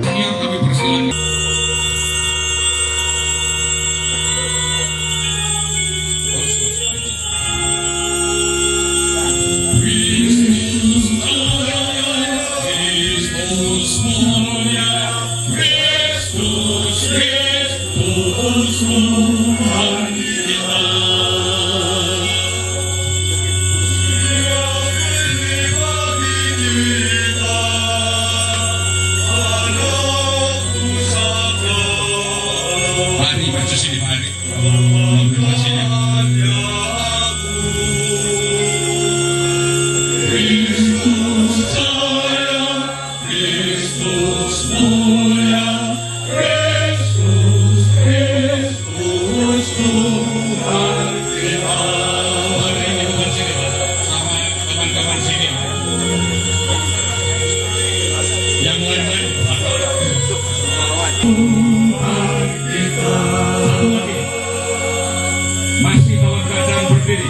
Yang kami persilakan. Mari maju sini, mari. Maju sini. Kristus jaya, Kristus mulia, Kristus, Kristus Tuhan kita. Mari teman sini, sama teman-teman sini. Yang lain-lain. Masih dalam keadaan berdiri.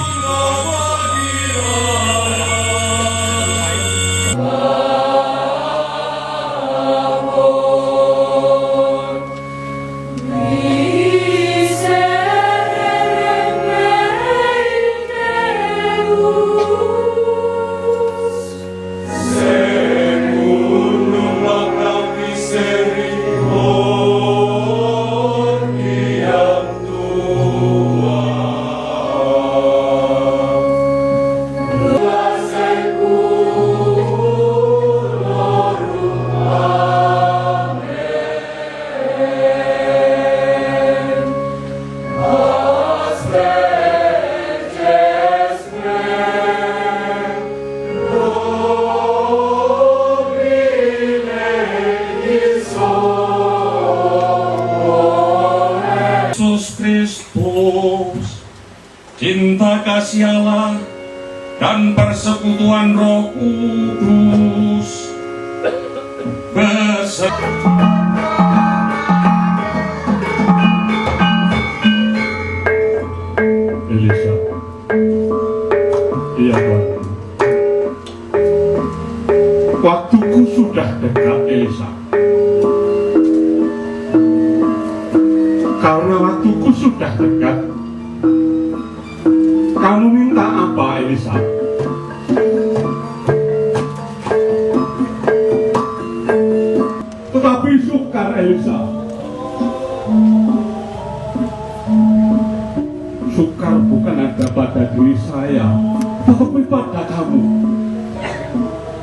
Kristus, cinta kasih Allah dan persekutuan Roh Kudus Elisa, iya Tuhan. Waktuku sudah dekat, Elisa. Karena waktuku sudah dekat, kamu minta apa, Elisa? Tetapi sukar, Elisa. Sukar bukan ada pada diri saya, tetapi pada kamu.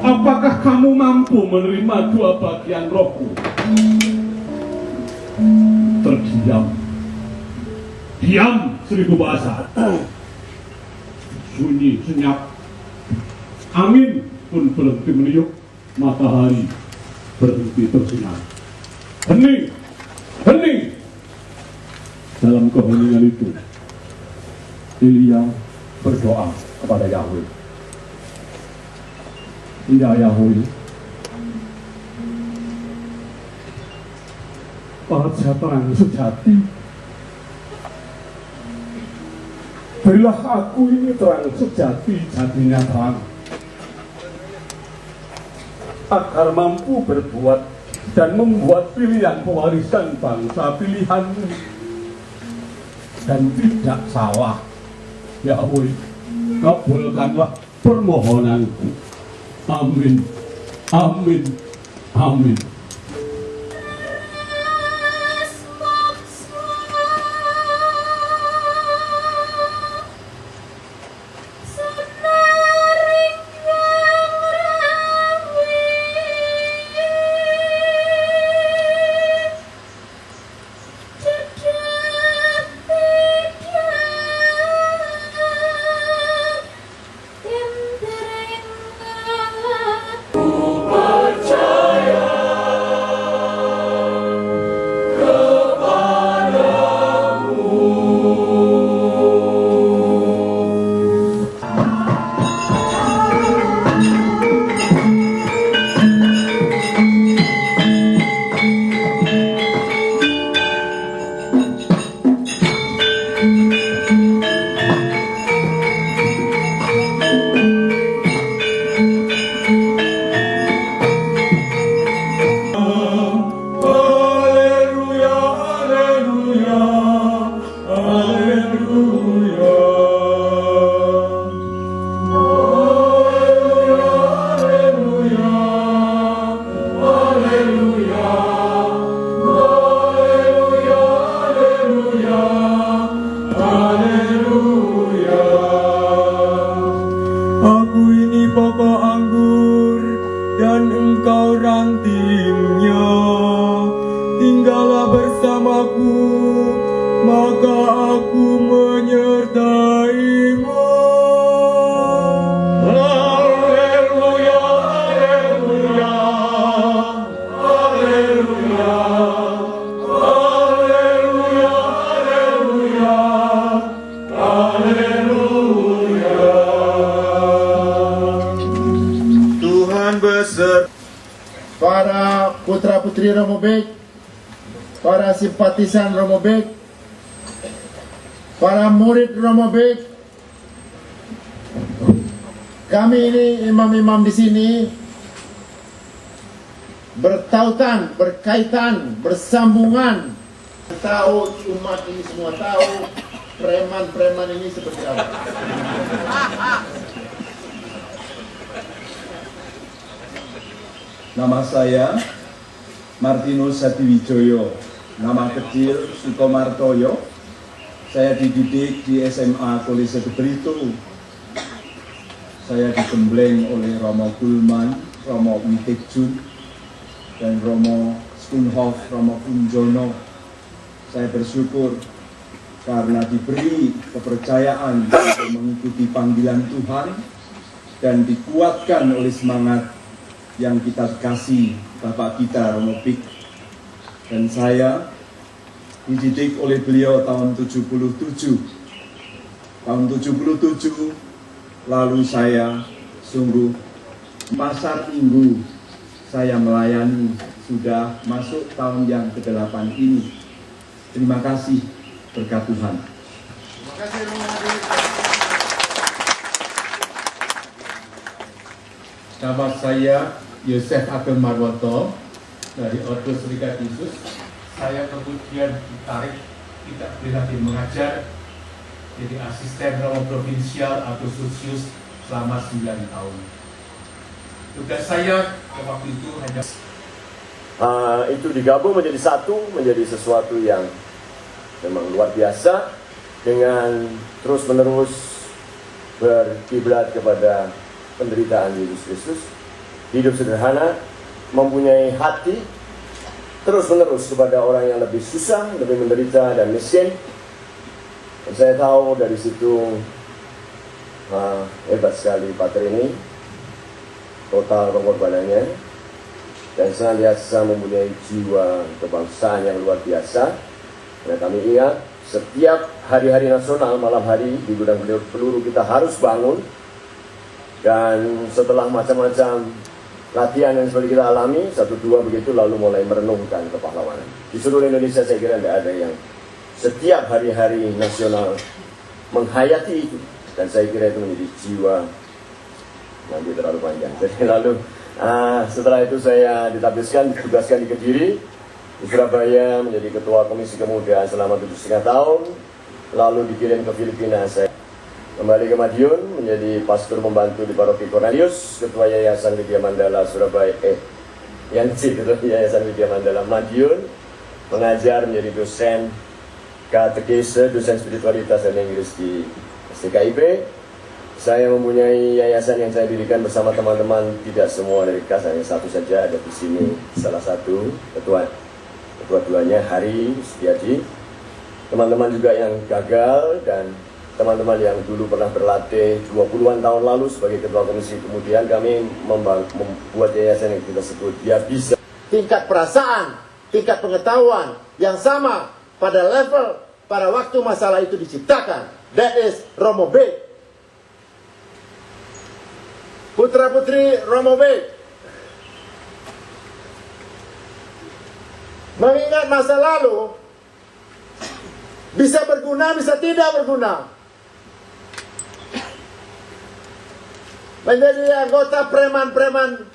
Apakah kamu mampu menerima dua bagian rohku? Terdiam. Diam 1000 bahasa. Sunyi, senyap. Angin pun berhenti meniup, matahari berhenti bersinar. Hening, hening. Dalam keheningan itu, Elia berdoa kepada Yahweh. Ya Yahweh, Raja terang sejati, berilah aku ini terang sejati, jadinya terang, agar mampu berbuat dan membuat pilihan pewarisan bangsa pilihanmu, dan tidak salah. Yahweh, kabulkanlah permohonanku. Amin, amin, amin. Percaya putra-putri Romo Bek, para simpatisan Romo Bek, para murid Romo Bek, kami ini imam-imam di sini bertautan, berkaitan, bersambungan. Tahu umat ini semua tahu preman-preman ini seperti apa. Nama saya Martinus Satiwijoyo, nama kecil Sukomartoyo. Saya dididik di SMA Kolese de Brito. Saya digembleng oleh Romo Gulman, Romo Witekjun, dan Romo Skunhof, Romo Kunjono. Saya bersyukur karena diberi kepercayaan untuk mengikuti panggilan Tuhan dan dikuatkan oleh semangat yang kita kasih Bapak kita Romo Bek. Dan saya dididik oleh beliau tahun 77. Tahun 77 lalu saya sungguh pasar minggu saya melayani, sudah masuk tahun yang ke-8 ini. Terima kasih, berkat Tuhan. Terima kasih Romo Bek. Nama saya Yosef Ageng Marwoto dari Ordo Serikat Yesus. Saya kemudian ditarik, tidak boleh lagi mengajar, jadi asisten Romo Provinsial Agustus selama 9 tahun. Tugas saya waktu itu hanya itu digabung menjadi satu, menjadi sesuatu yang memang luar biasa, dengan terus-menerus berkiblat kepada penderitaan Yesus Kristus, hidup sederhana, mempunyai hati terus-menerus kepada orang yang lebih susah, lebih menderita dan miskin. Dan saya tahu dari situ hebat sekali Pater ini, total pengorbanannya, dan senantiasa mempunyai jiwa kebangsaan yang luar biasa. Karena kami ingat setiap hari-hari nasional, malam hari di gudang peluru kita harus bangun. Dan setelah macam-macam latihan yang seperti kita alami, 1-2 begitu, lalu mulai merenungkan kepahlawanan. Di seluruh Indonesia saya kira tidak ada yang setiap hari-hari nasional menghayati itu. Dan saya kira itu menjadi jiwa, nanti terlalu panjang. Jadi lalu setelah itu saya ditugaskan di Kediri, di Surabaya menjadi ketua Komisi Kemudaan selama 7,5 tahun. Lalu dikirim ke Filipina, saya kembali ke Madiun menjadi pastor membantu di Paroki Cornelius, ketua Yayasan Widya Mandala Surabaya, ketua Yayasan Widya Mandala Madiun, mengajar menjadi dosen katekese, dosen spiritualitas dan Inggris di STKIP. Saya mempunyai yayasan yang saya dirikan bersama teman-teman, tidak semua dari KAS, hanya satu saja ada di sini, salah satu ketua-ketuanya Hari Setiaji. Teman-teman juga yang gagal dan teman-teman yang dulu pernah berlatih 20-an tahun lalu sebagai ketua komisi, kemudian kami membuat yayasan yang kita sebut Dia Bisa. Tingkat perasaan, tingkat pengetahuan yang sama pada level pada waktu masalah itu diciptakan. That is Romo Bek. Putra-putri Romo Bek mengingat masa lalu, bisa berguna, bisa tidak berguna. Menjadi anggota preman-preman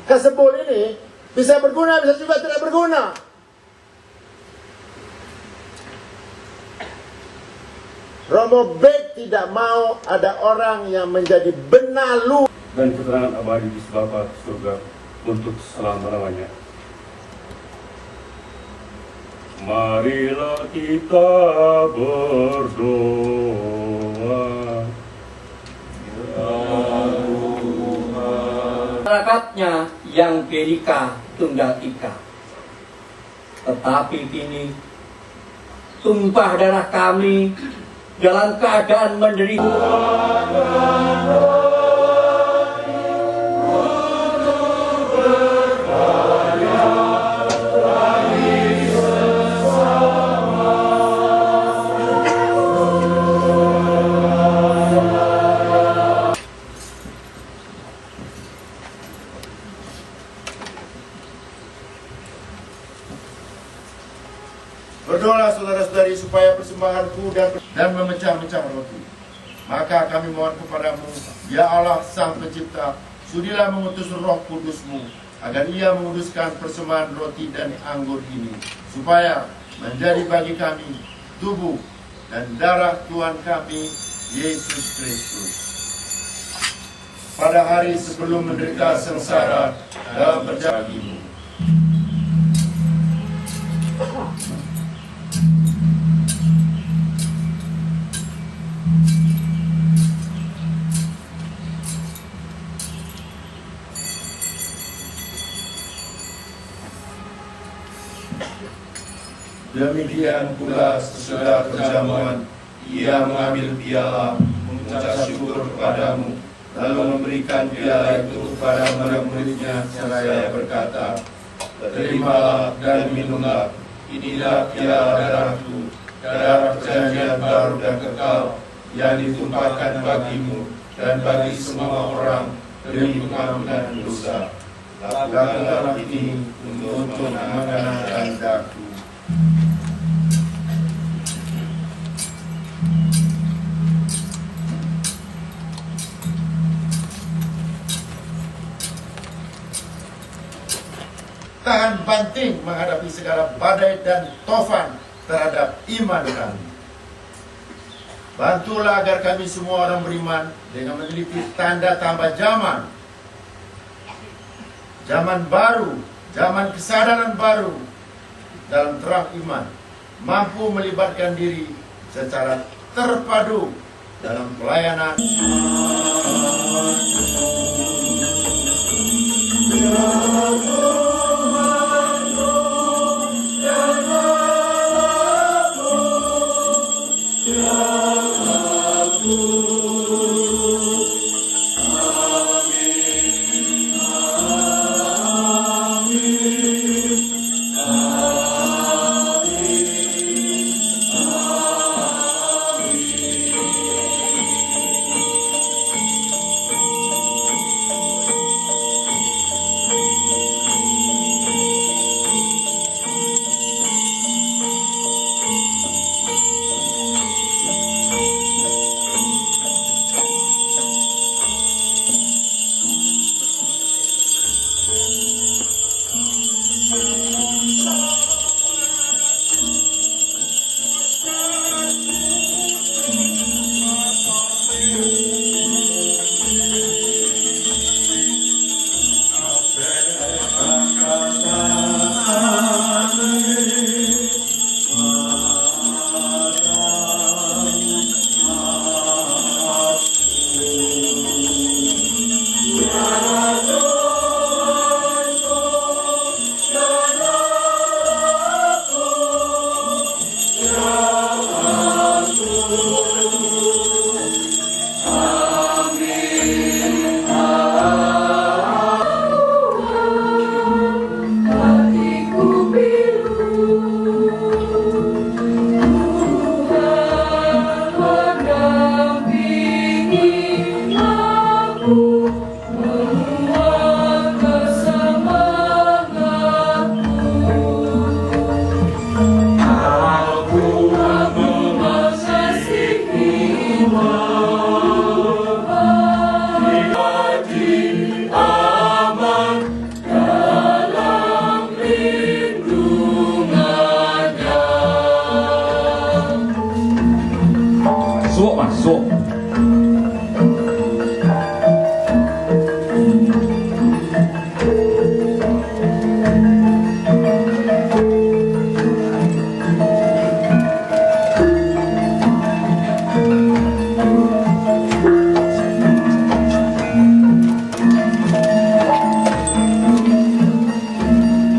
Kasebul ini bisa berguna, bisa juga tidak berguna. Romo Bek tidak mau ada orang yang menjadi benalu dan keterangan abadi di Bapa surga untuk selama-lamanya. Marilah kita berdoa. Masyarakatnya yang Bhinneka Tunggal Ika, tetapi kini tumpah darah kami dalam keadaan menderita. dan memecah-mecah roti. Maka kami mohon kepadamu, ya Allah Sang Pencipta, sudilah mengutus Roh Kudus-Mu, agar Ia menguduskan persembahan roti dan anggur ini, supaya menjadi bagi kami tubuh dan darah Tuhan kami, Yesus Kristus. Pada hari sebelum menderita sengsara dalam perjalananmu, demikian pula sesudah perjamuan, Ia mengambil piala, mengucap syukur kepadamu, lalu memberikan piala itu kepada murid-muridnya seraya berkata, terimalah dan minumlah, inilah piala darahku, darah perjanjian baru dan kekal, yang ditumpahkan bagimu dan bagi semua orang demi pengampunan dosa. Lakukanlah ini untuk mengenangkan daku. Tahan banting menghadapi segala badai dan tofan terhadap iman kami. Bantulah agar kami semua orang beriman dengan meneliti tanda-tanda zaman baru, zaman kesadaran baru dalam terang iman, mampu melibatkan diri secara terpadu dalam pelayanan. Masuk.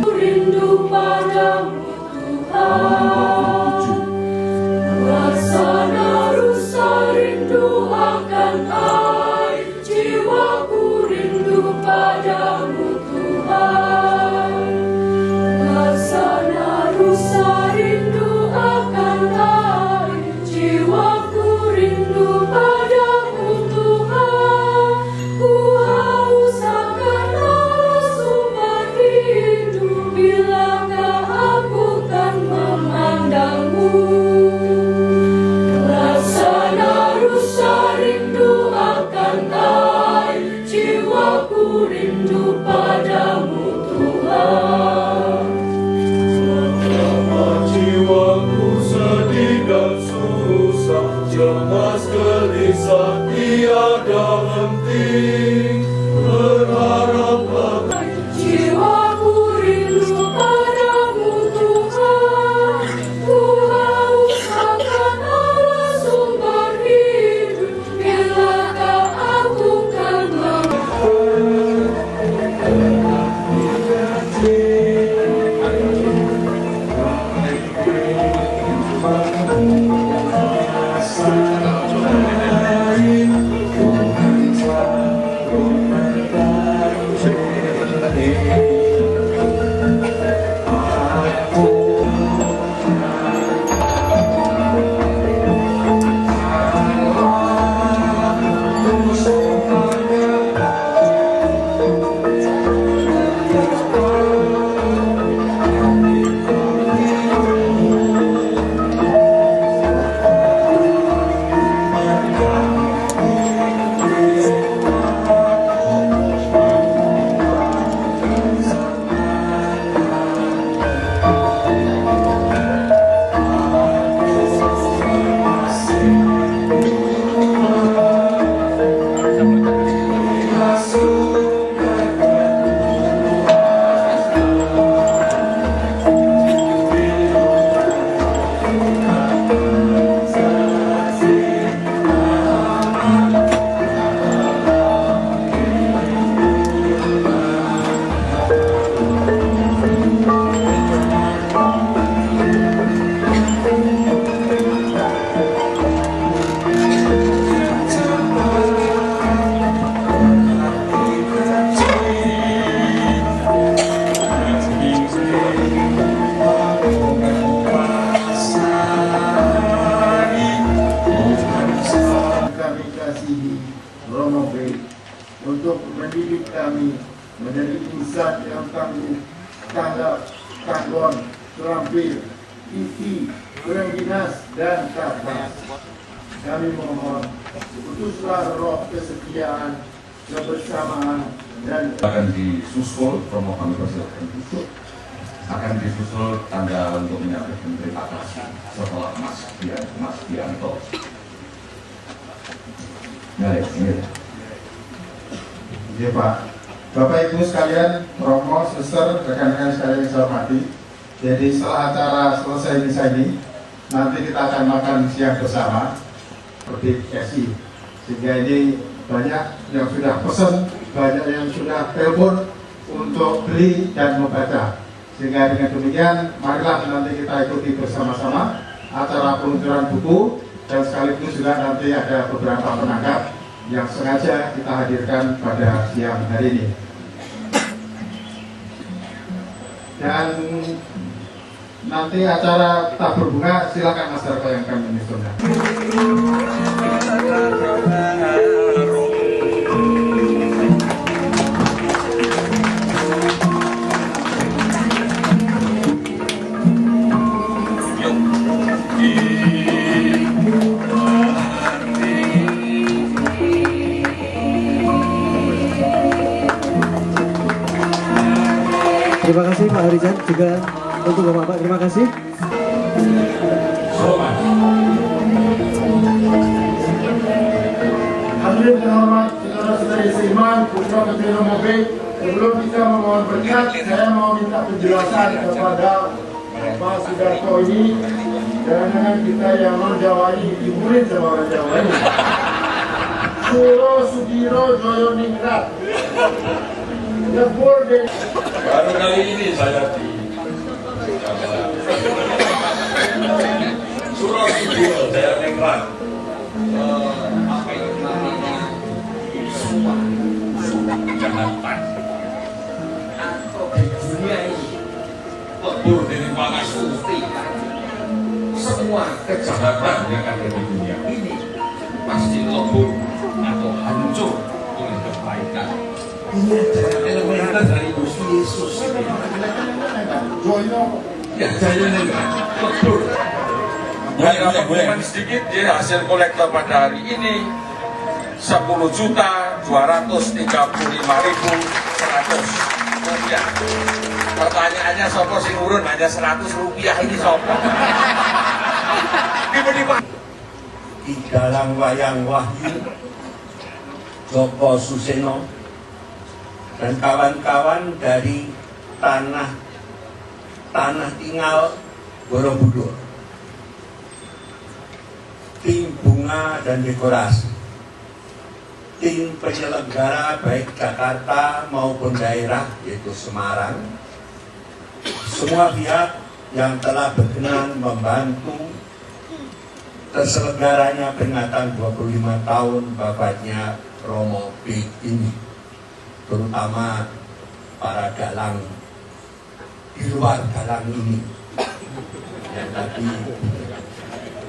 Rindu padamu Tuhan, suasana rusa rindu. cemas gelisah tiada henti, berharap Jiwaku rindu padamu Tuhan, ku haus akan Allah sumber hidup, bilakah aku kan untuk mendidik kami menjadi insan yang tangguh, tanggap, tanggon, terampil, isi, berengginas, dan taat. Kami mohon, utuslah roh kesetiaan, kebersamaan, dan akan disusul, promo kami persilakan tutup, akan disusul tanda untuk menyampaikan terima kasih setelah Mas Dianto. Baik, ini. Ya Pak, Bapak Ibu sekalian, Romo, Suster, rekan-rekan sekalian yang saya hormati. Jadi setelah acara selesai ini, nanti kita akan makan siang bersama seperti SI. Sehingga ini banyak yang sudah pesan, banyak yang sudah telepon untuk beli dan membaca. Sehingga dengan demikian, marilah nanti kita ikuti bersama-sama acara peluncuran buku, dan sekaligus juga nanti ada beberapa penangkap yang sengaja kita hadirkan pada siang hari ini. Dan nanti acara tabur bunga, silakan masyarakat yang akan menyusunnya. Terima kasih Pak Rizan, juga untuk Bapak, terima kasih. Hadirin terhormat, saudara-saudari seiman, putra putri Romo B, sebelum kita memohon berkat, saya mau minta penjelasan kepada Pak Sudarto ini. Jangan-jangan kita yang non Jawa ini diburin sama orang Jawa ini. Suro Sudiro Joyo Ningrat. Lebur dari Baru kali ini saya di Surabaya, saya Ningrat. Apa itu namanya? Sumpah kejahatan. Atau di dunia ini lebur dari Bagas Sufi. Semua kejahatan yang ada di dunia ini pasti lebur atau hancur oleh kebaikan. Ini adalah elemen dari Gusti Yesus. Ya, Joyo Ningrat, lebur. Hanya pengumuman sedikit, dia hasil kolektor pada hari ini 10.235.100 rupiah. Pertanyaannya sopo sing urun hanya 100 rupiah ini sopo? Ki Dalang Wayang Wahyu, Joko Suseno, dan kawan-kawan dari tanah tinggal Borobudur, tim bunga dan dekorasi, tim penyelenggara baik Jakarta maupun daerah yaitu Semarang, semua pihak yang telah berkenan membantu terselenggaranya peringatan 25 tahun babatnya Romo B ini, terutama para dalang di luar dalang ini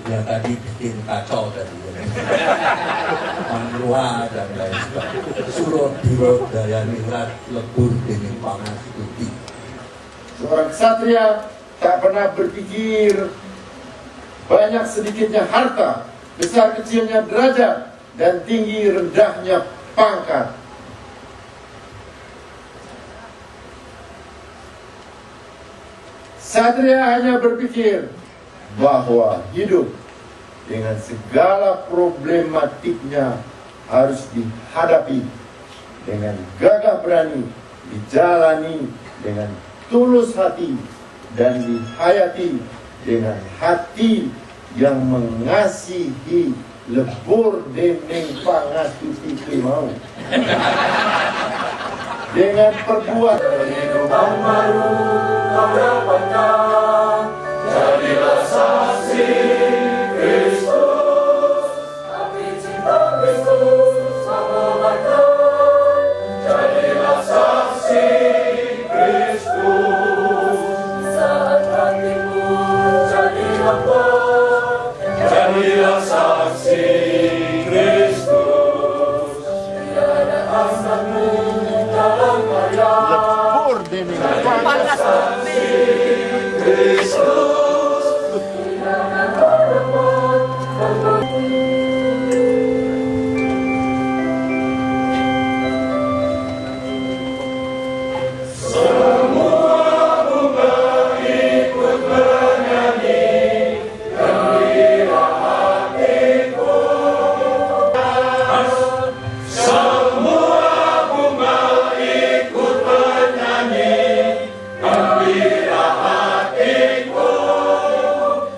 yang tadi bikin kacau tadi, Manrua dan lain sebagainya. Surut dirut daya nilat lebur dening pangastuti. Seorang ksatria tak pernah berpikir banyak sedikitnya harta, besar kecilnya derajat, dan tinggi rendahnya pangkat. Ksatria hanya berpikir bahwa hidup dengan segala problematiknya harus dihadapi dengan gagah berani, dijalani dengan tulus hati, dan dihayati dengan hati yang mengasihi lebur dening pangastuti mau. Dengan perbuatan kehidupan baru harapankan, jadilah saksi Kristus, tapi cinta Kristus mengobatkan, jadilah saksi Kristus. Saat hatimu jadi hamba, jadilah saksi Kristus. Tiada hasratmu dalam karya, lebur dening pangastuti Kristus. Tiada harapan semua bunga ikut bernyanyi, gembira hatiku. Semua bunga ikut bernyanyi, gembira hatiku.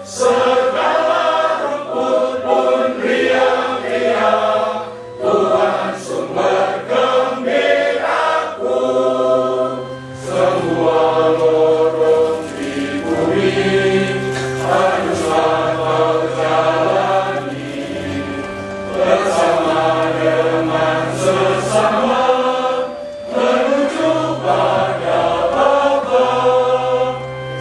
Segala rumput pun riang-riang, Tuhan sumber gembiraku. Semua lorong di bumi haruslah kau jalani, bersama dengan sesama menuju pada Bapa.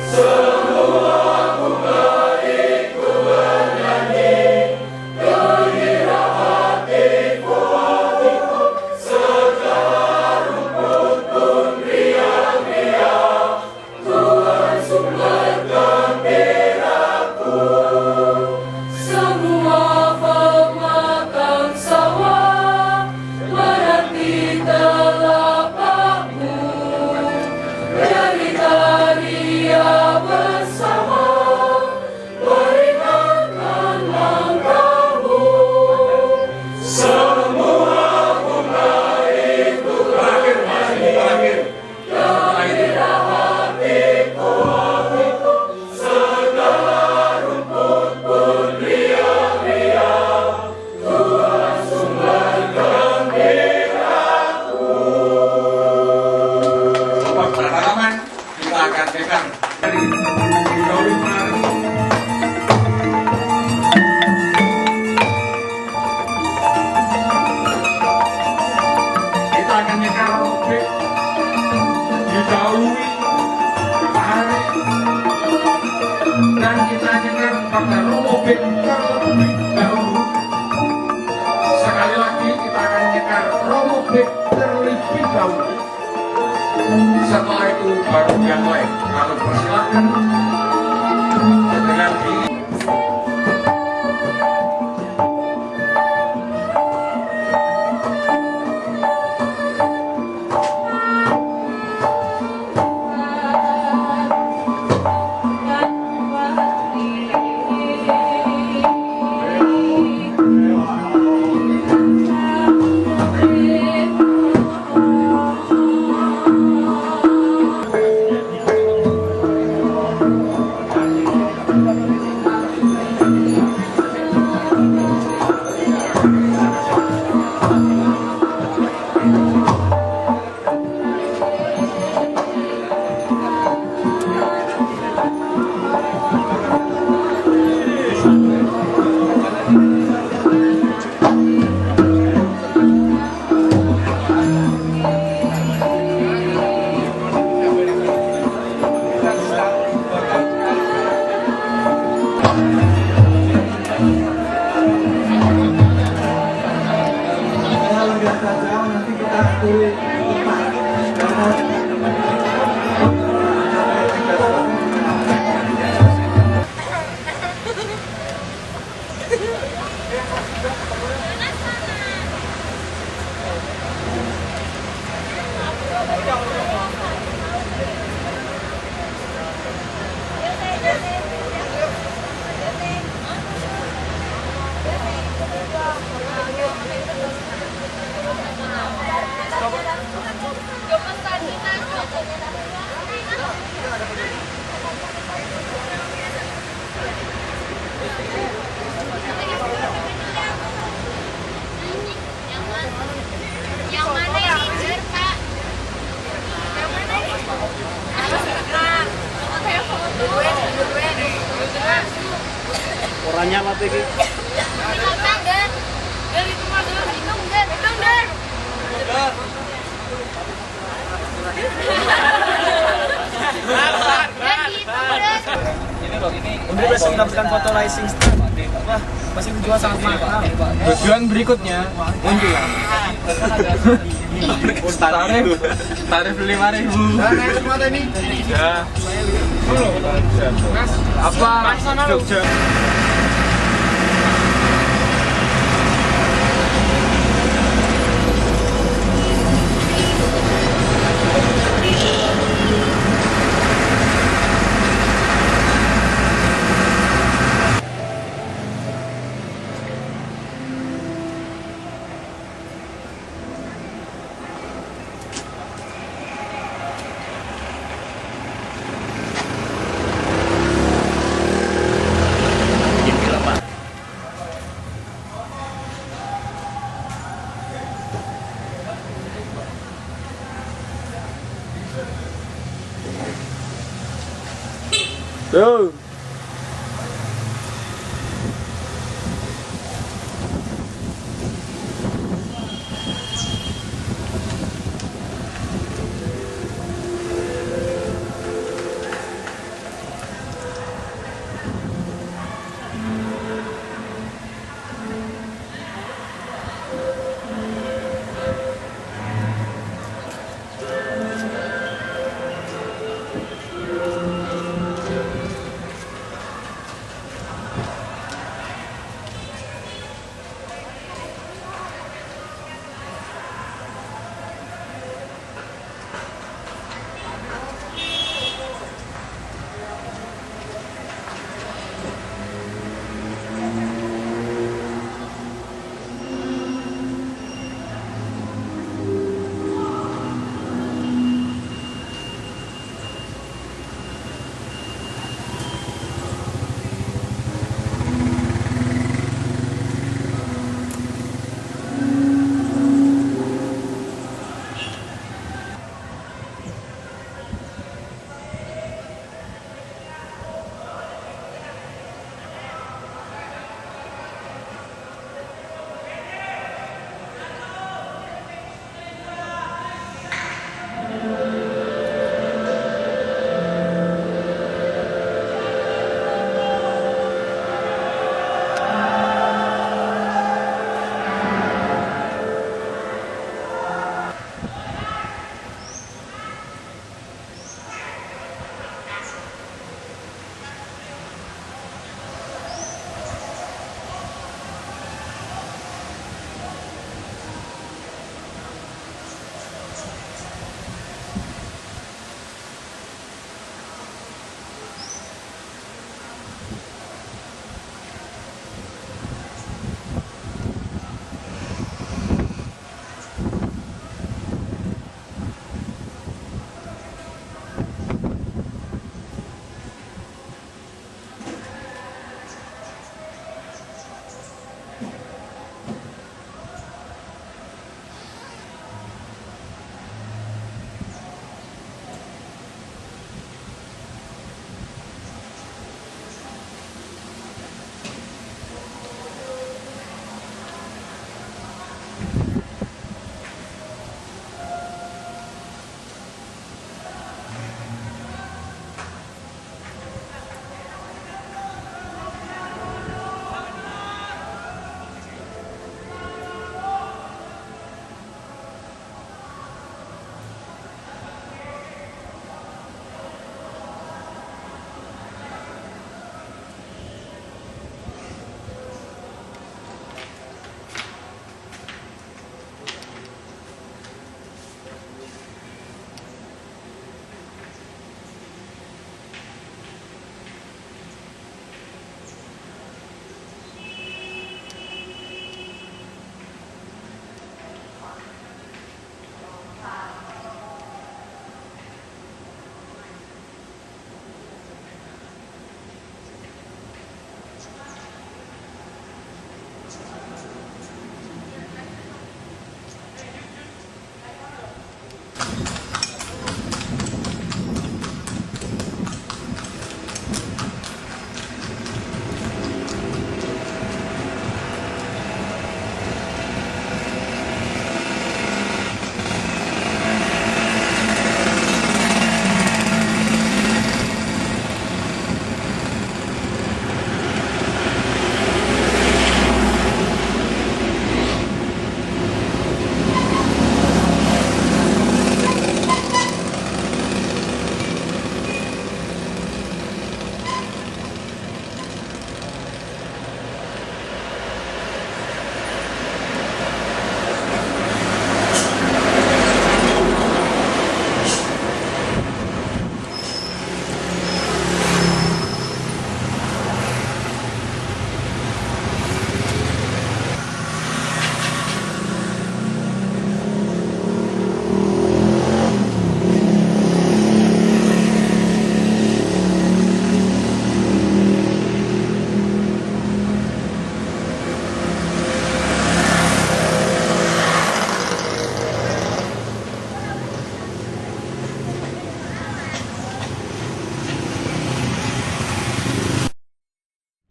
Semua bunga ikut bernyanyi, gembira hatiku. Segala rumput pun riang-riang, Tuhan sumber gembiraku. Semua pemakan sawah menanti telapakmu, dari tarian bersama meringankan langkahmu. Semua bunga ikut bernyanyi, gembira hatiku. Segala rumput pun riang-riang, Tuhan sumber gembiraku. Pengalaman kita akan dengar dari Dauli Menari. Kita akan dengar objek didahului Pak Hari, dan kita dengar pada Romo B terlebih dahulu. Sekali lagi kita akan dengar Romo B terlebih dahulu. Setelah itu baru yang lain. Kami persilakan dengan diri. mulai sing wah masih dijual sangat mahal. Tujuan berikutnya muncul tarif 5.000. naik semua tadi. Ya. Apa Jogja? Tuh.